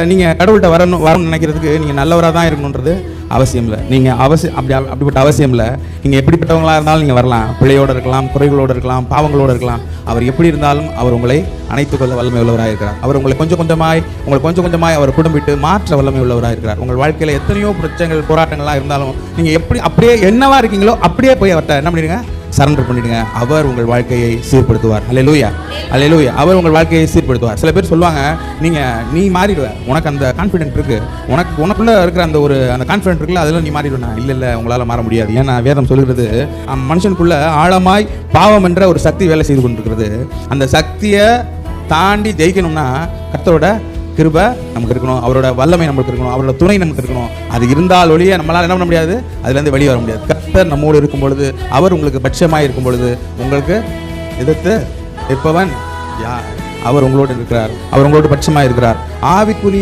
நீங்கள் கடவுள்கிட்ட வரணும்னு நினைக்கிறதுக்கு நீங்கள் நல்லவராக தான் இருக்கணுன்றது அவசியம் இல்லை. நீங்கள் அப்படிப்பட்ட அவசியம் இல்லை. நீங்கள் எப்படிப்பட்டவங்களாக இருந்தாலும் நீங்கள் வரலாம். பிள்ளையோடு இருக்கலாம், குறைகளோடு இருக்கலாம், பாவங்களோடு இருக்கலாம். அவர் எப்படி இருந்தாலும் அவர் உங்களை அணைத்துக் கொள்ள வல்லமை உள்ளவராக இருக்கிறார். அவர் உங்களை கொஞ்சம் கொஞ்சமாய் அவர் குடும்பிட்டு மாற்ற வல்லமை உள்ளவராக இருக்கிறார். உங்கள் வாழ்க்கையில் எத்தனையோ பிரச்சனைகள் போராட்டங்கள்லாம் இருந்தாலும் நீங்கள் அப்படியே என்னவா இருக்கீங்களோ அப்படியே போய் அவர்கிட்ட என்ன பண்ணிடுங்க, சரண்டர் பண்ணிடுங்க. அவர் உங்கள் வாழ்க்கையை சீர்படுத்துவார். அல்லேலூயா, அல்லேலூயா. அவர் உங்கள் வாழ்க்கையை சீர்படுத்துவார். சில பேர் சொல்லுவாங்க, நீ மாறிடுவ, உனக்கு அந்த கான்ஃபிடென்ட் இருக்கு, உனக்குள்ள இருக்கிற அந்த கான்ஃபிடென்ட் இருக்குல்ல, அதெல்லாம் நீ மாறிடுவேன். இல்லை, உங்களால் மாற முடியாது. ஏன்னா வேதம் சொல்கிறது, மனுஷனுக்குள்ள ஆழமாய் பாவம் என்ற ஒரு சக்தி வேலை செய்து கொண்டிருக்கிறது. அந்த சக்தியை தாண்டி ஜெயிக்கணும்னா கர்த்தரோட கிருபை நமக்கு இருக்கணும், அவரோட வல்லமை நமக்கு இருக்கணும், அவரோட துணை நமக்கு இருக்கணும். அது இருந்தால் ஒழிய நம்மளால் என்ன பண்ண முடியாது, அதுலேருந்து வெளியே வர முடியாது. கர்த்தர் நம்மோடு இருக்கும் பொழுது, அவர் உங்களுக்கு பட்சமாக இருக்கும் பொழுது, உங்களுக்கு எதிர்த்து இருப்பவன் யார்? அவர் உங்களோடு இருக்கிறார், அவர் உங்களோடு பட்சமாக இருக்கிறார். ஆவிக்குரிய